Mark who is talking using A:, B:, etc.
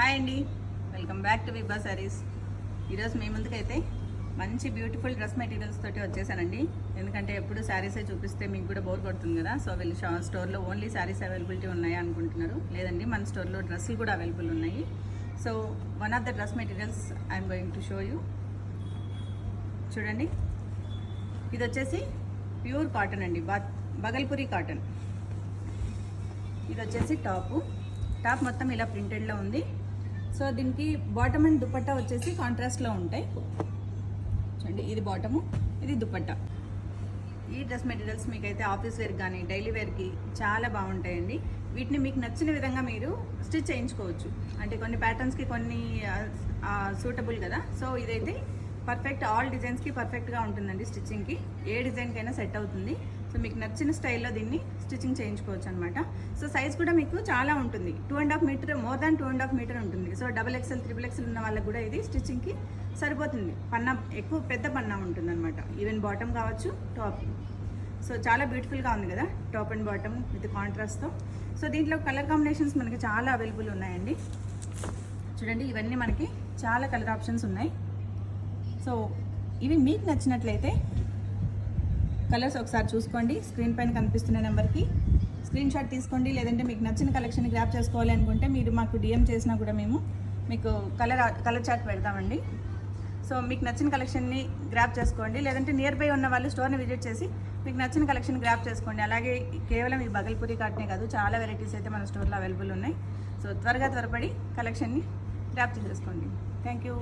A: Hi అండి, welcome back to విభా saris. ఈరోజు మీ ముందుకైతే మంచి బ్యూటిఫుల్ డ్రెస్ మెటీరియల్స్ తోటి వచ్చేసానండి. ఎందుకంటే ఎప్పుడు శారీసే చూపిస్తే మీకు కూడా బోర్ కొడుతుంది కదా. సో వీళ్ళు స్టోర్లో ఓన్లీ శారీస్ అవైలబిలిటీ ఉన్నాయి అనుకుంటున్నారు. లేదండి, మన స్టోర్లో డ్రెస్సులు కూడా అవైలబుల్ ఉన్నాయి. So one of the dress materials I'm going to show you. చూడండి, ఇది వచ్చేసి ప్యూర్ కాటన్ అండి, బగల్పురి కాటన్. ఇది వచ్చేసి టాప్ మొత్తం ఇలా ప్రింటెడ్లో ఉంది. సో దీనికి బాటమ్ అండ్ దుపట్టా వచ్చేసి కాంట్రాస్ట్లో ఉంటాయి. చూడండి, ఇది బాటము, ఇది దుపట్టా. ఈ డ్రెస్ మెటీరియల్స్ మీకైతే ఆఫీస్ వేర్ కానీ డైలీ వేర్కి చాలా బాగుంటాయండి. వీటిని మీకు నచ్చిన విధంగా మీరు స్టిచ్ చేయించుకోవచ్చు. అంటే కొన్ని ప్యాటర్న్స్కి కొన్ని సూటబుల్ కదా. సో ఇదైతే పర్ఫెక్ట్, ఆల్ డిజైన్స్కి పర్ఫెక్ట్గా ఉంటుందండి. స్టిచ్చింగ్కి ఏ డిజైన్కైనా సెట్ అవుతుంది. సో మీకు నచ్చిన స్టైల్లో దీన్ని స్టిచ్చింగ్ చేయించుకోవచ్చు అనమాట. సో సైజ్ కూడా మీకు చాలా ఉంటుంది, 2.5 మీటర్, మోర్ దాన్ 2.5 మీటర్ ఉంటుంది. సో XXL, XXL ఉన్న వాళ్ళకి కూడా ఇది స్టిచ్చింగ్కి సరిపోతుంది. పన్నా ఎక్కువ పెద్ద పన్నా ఉంటుంది అనమాట. ఈవెన్ బాటమ్ కావచ్చు, టాప్. సో చాలా బ్యూటిఫుల్గా ఉంది కదా, టాప్ అండ్ బాటమ్ విత్ కాంట్రాస్ట్తో. సో దీంట్లో కలర్ కాంబినేషన్స్ మనకి చాలా అవైలబుల్ ఉన్నాయండి. చూడండి, ఇవన్నీ మనకి చాలా కలర్ ఆప్షన్స్ ఉన్నాయి. సో ఇవి మీకు నచ్చినట్లయితే కలర్స్ ఒకసారి చూసుకోండి. స్క్రీన్ పైన కనిపిస్తున్న నెంబర్కి స్క్రీన్ షాట్ తీసుకోండి. లేదంటే మీకు నచ్చిన కలెక్షన్ గ్రాప్ చేసుకోవాలి అనుకుంటే మీరు మాకు DM చేసినా కూడా మేము మీకు కలర్ చార్ట్ పెడతామండి. సో మీకు నచ్చిన కలెక్షన్ని గ్రాప్ చేసుకోండి. లేదంటే నియర్ బై ఉన్న వాళ్ళు స్టోర్ని విజిట్ చేసి మీకు నచ్చిన కలెక్షన్ గ్రాప్ చేసుకోండి. అలాగే కేవలం ఈ బగల్పురి కాటనే కాదు, చాలా వెరైటీస్ అయితే మన స్టోర్లో అవైలబుల్ ఉన్నాయి. సో త్వరపడి కలెక్షన్ని గ్రాప్ చేసేసుకోండి. Thank you.